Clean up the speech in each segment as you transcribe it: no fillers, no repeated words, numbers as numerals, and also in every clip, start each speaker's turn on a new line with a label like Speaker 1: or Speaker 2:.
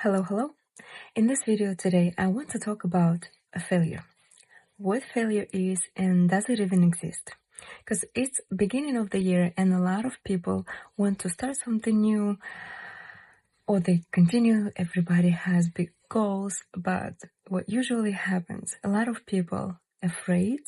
Speaker 1: Hello, hello. In this video today, I want to talk about a failure. What failure is and does it even exist? Because it's beginning of the year and a lot of people want to start something new or they continue. Everybody has big goals, but what usually happens, a lot of people afraid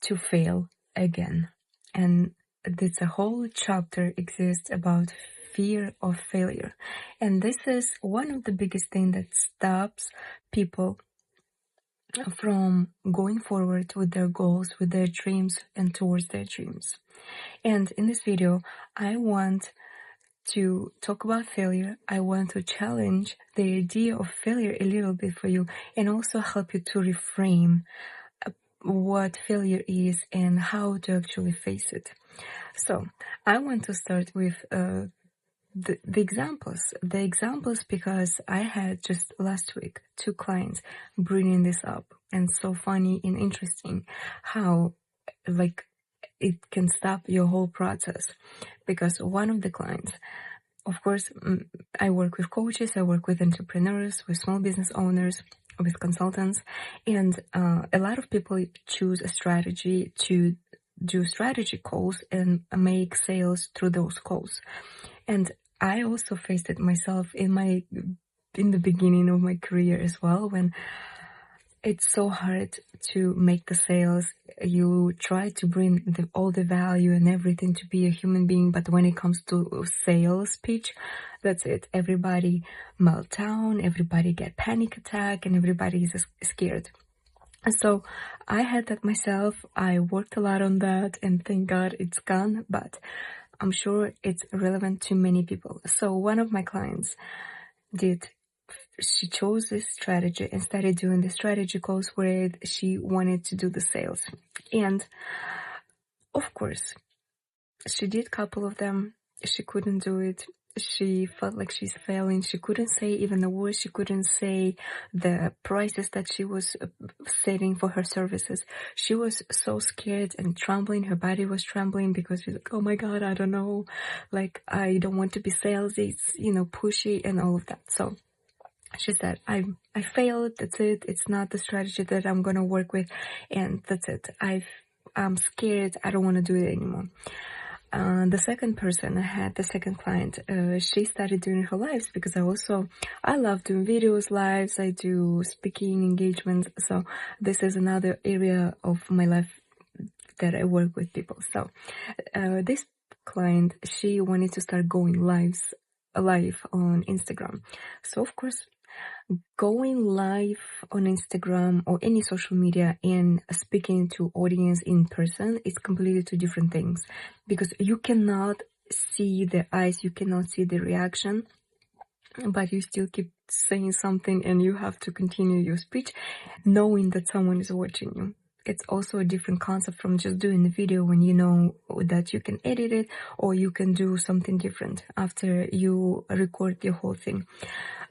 Speaker 1: to fail again. And this a whole chapter exists about fear of failure. And this is one of the biggest things that stops people from going forward with their goals, with their dreams, and towards their dreams. And in this video, I want to talk about failure. I want to challenge the idea of failure a little bit for you and also help you to reframe what failure is and how to actually face it. So I want to start with the examples because I had just last week 2 clients bringing this up, and so funny and interesting how it can stop your whole process. Because one of the clients, of course, I work with coaches, I work with entrepreneurs, with small business owners, with consultants, and a lot of people choose a strategy to do strategy calls and make sales through those calls. And I also faced it myself in the beginning of my career as well, when it's so hard to make the sales. You try to bring all the value and everything to be a human being, but when it comes to sales pitch, that's it. Everybody melt down, everybody get panic attack, and everybody is scared. So I had that myself. I worked a lot on that, and thank God it's gone, but I'm sure it's relevant to many people. So one of my clients she chose this strategy and started doing the strategy calls where she wanted to do the sales. And of course, she did a couple of them. She couldn't do it. She felt like she's failing. She couldn't say even the words. She couldn't say the prices that she was setting for her services. She was so scared and trembling. Her body was trembling because she's like, oh my God, I don't know. Like, I don't want to be salesy. It's, pushy and all of that. So she said, I failed. That's it. It's not the strategy that I'm going to work with. And that's it. I'm scared. I don't want to do it anymore. The second person I had, the second client, she started doing her lives because I love doing videos, lives. I do speaking engagements. So this is another area of my life that I work with people. So this client, she wanted to start going live on Instagram. So of course, going live on Instagram or any social media and speaking to audience in person is completely 2 different things, because you cannot see the eyes, you cannot see the reaction, but you still keep saying something and you have to continue your speech knowing that someone is watching you. It's also a different concept from just doing the video when you know that you can edit it or you can do something different after you record the whole thing.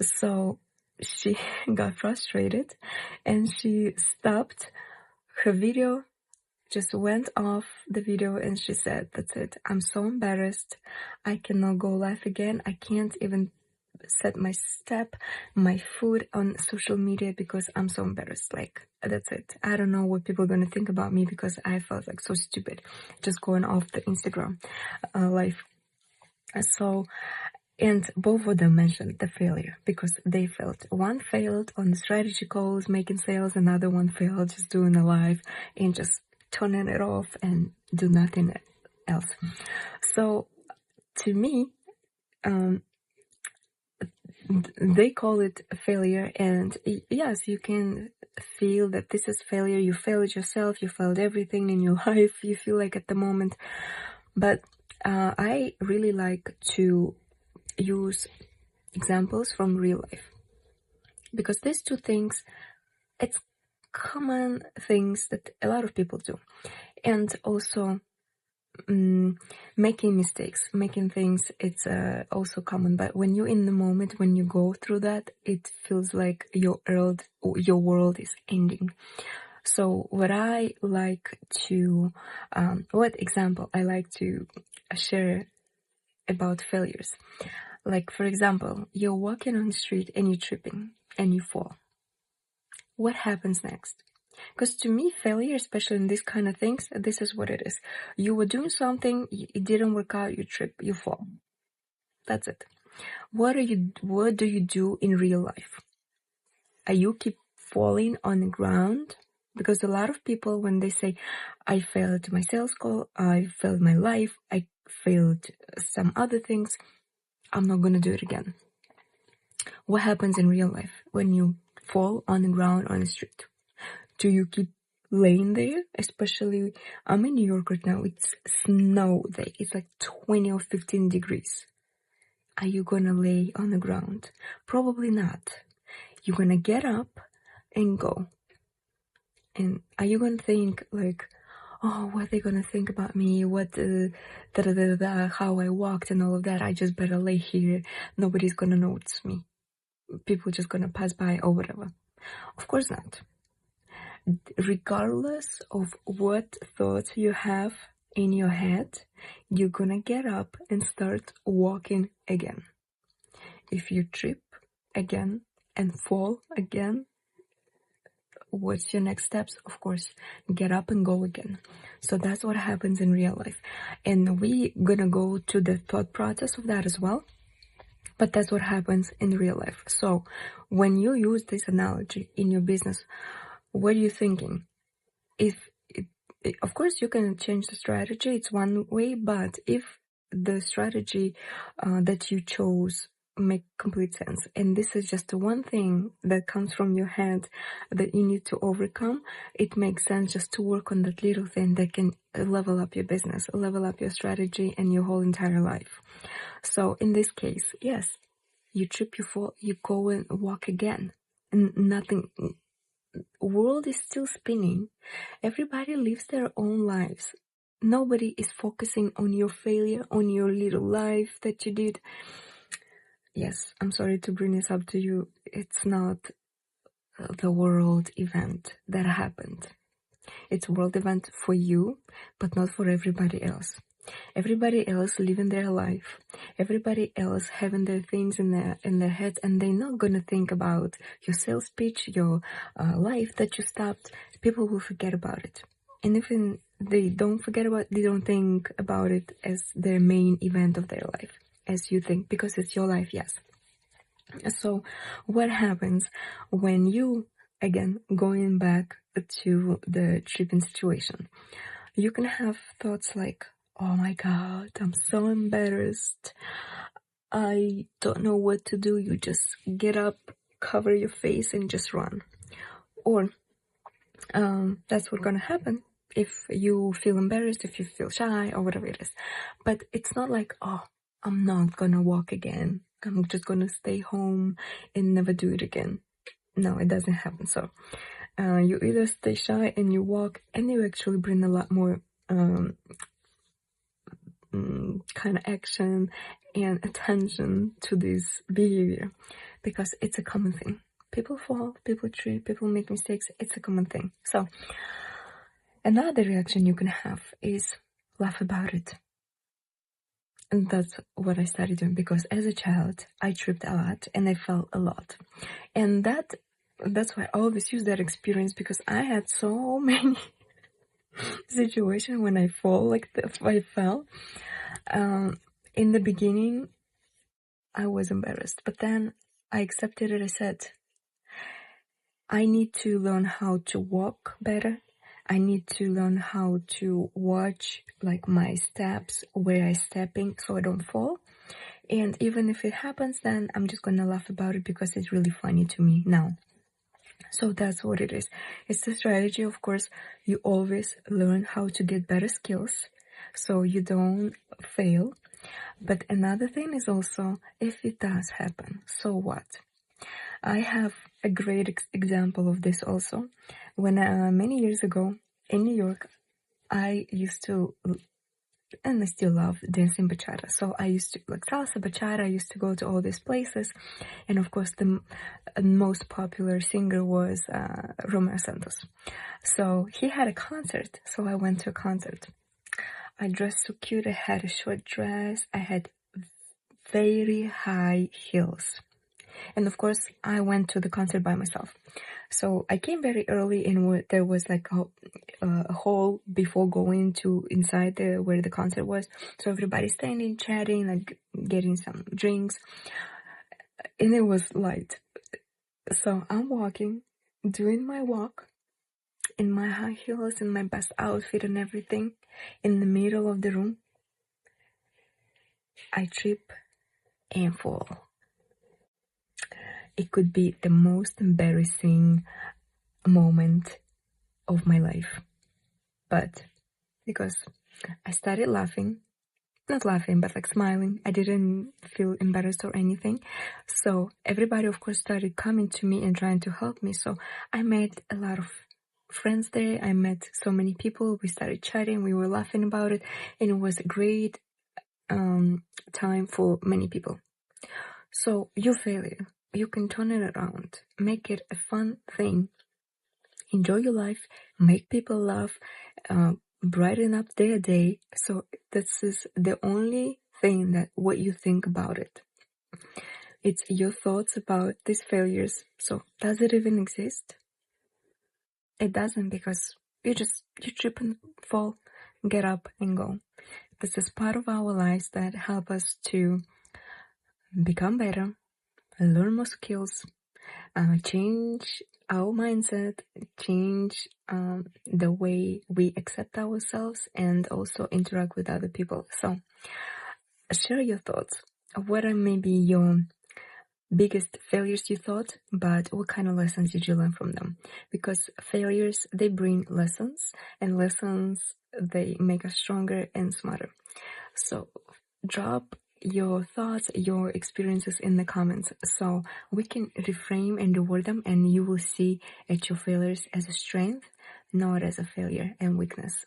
Speaker 1: So she got frustrated and she stopped her video, just went off the video, and she said, that's it. I'm so embarrassed. I cannot go live again. I can't even set my foot on social media because I'm so embarrassed. Like, that's it. I don't know what people are going to think about me because I felt like so stupid just going off the Instagram live. So, and both of them mentioned the failure because they failed. One failed on the strategy calls, making sales. Another one failed just doing a live and just turning it off and do nothing else. So to me, they call it a failure. And yes, you can feel that this is failure. You failed yourself. You failed everything in your life. You feel like at the moment. But I really like to use examples from real life, because these 2 things, it's common things that a lot of people do. And also making mistakes, making things, it's also common. But when you're in the moment, when you go through that, it feels like your world is ending. So what example I like to share about failures. Like, for example, you're walking on the street and you're tripping and you fall. What happens next? Because to me, failure, especially in these kind of things, this is what it is. You were doing something, it didn't work out, you trip, you fall. That's it. What do you do in real life? Are you keep falling on the ground? Because a lot of people, when they say, I failed my sales call, I failed my life, I failed some other things, I'm not going to do it again. What happens in real life when you fall on the ground on the street? Do you keep laying there? Especially, I'm in New York right now. It's snow day. It's like 20 or 15 degrees. Are you gonna lay on the ground? Probably not. You're gonna get up and go. And are you gonna think like, oh, what are they gonna think about me? What, how I walked and all of that? I just better lay here. Nobody's gonna notice me. People just gonna pass by or whatever. Of course not. Regardless of what thoughts you have in your head, you're gonna get up and start walking again. If you trip again and fall again, what's your next steps? Of course, get up and go again. So that's what happens in real life. And we're gonna go to the thought process of that as well. But that's what happens in real life. So when you use this analogy in your business, what are you thinking? Of course, you can change the strategy. It's one way, but if the strategy that you chose make complete sense, and this is just one thing that comes from your head that you need to overcome, it makes sense just to work on that little thing that can level up your business, level up your strategy and your whole entire life. So in this case, yes, you trip, you fall, you go and walk again, and nothing. World is still spinning. Everybody lives their own lives. Nobody is focusing on your failure, on your little life that you did. Yes, I'm sorry to bring this up to you. It's not the world event that happened. It's a world event for you, but not for everybody else. Everybody else living their life. Everybody else having their things in their heads, and they're not gonna think about your sales pitch, your life that you stopped. People will forget about it, and if they don't forget about it, they don't think about it as their main event of their life, as you think, because it's your life. Yes. So, what happens when you, again, going back to the tripping situation? You can have thoughts like, oh my God, I'm so embarrassed. I don't know what to do. You just get up, cover your face, and just run. Or that's what's gonna happen if you feel embarrassed, if you feel shy, or whatever it is. But it's not like, oh, I'm not gonna walk again. I'm just gonna stay home and never do it again. No, it doesn't happen. So you either stay shy and you walk, and you actually bring a lot more kind of action and attention to this behavior, because it's a common thing. People fall, people trip, people make mistakes. It's a common thing. So another reaction you can have is laugh about it. And that's what I started doing, because as a child, I tripped a lot and I fell a lot. And that's why I always use that experience, because I had so many situations when I fall, like I fell. In the beginning, I was embarrassed, but then I accepted it. I said, I need to learn how to walk better. I need to learn how to watch like my steps, where I'm stepping, so I don't fall. And even if it happens, then I'm just gonna laugh about it, because it's really funny to me now. So that's what it is. It's a strategy. Of course, you always learn how to get better skills so you don't fail. But another thing is also, if it does happen, so what? I have a great example of this also. When many years ago in New York, I used to, and I still love dancing bachata. So I used to, like salsa, bachata, I used to go to all these places. And of course, the most popular singer was Romeo Santos. So he had a concert, so I went to a concert. I dressed so cute. I had a short dress. I had very high heels. And of course, I went to the concert by myself. So I came very early, and there was like a hall before going to inside where the concert was. So everybody's standing, chatting, like getting some drinks, and it was light. So I'm walking, doing my walk in my high heels and my best outfit and everything. In the middle of the room, I trip and fall. It could be the most embarrassing moment of my life. But because I started laughing, not laughing, but like smiling, I didn't feel embarrassed or anything. So everybody, of course, started coming to me and trying to help me. So I met a lot of friends there. I met so many people. We started chatting. We were laughing about it. And it was a great time for many people. So your failure, you can turn it around. Make it a fun thing. Enjoy your life. Make people laugh. Brighten up their day. So this is the only thing that what you think about it. It's your thoughts about these failures. So does it even exist? It doesn't, because you trip and fall, get up and go. This is part of our lives that help us to become better, learn more skills, change our mindset, change the way we accept ourselves, and also interact with other people. So share your thoughts. What are maybe your biggest failures you thought, but what kind of lessons did you learn from them? Because failures, they bring lessons, and lessons, they make us stronger and smarter. So drop your thoughts, your experiences in the comments, so we can reframe and reward them, and you will see at your failures as a strength, not as a failure and weakness.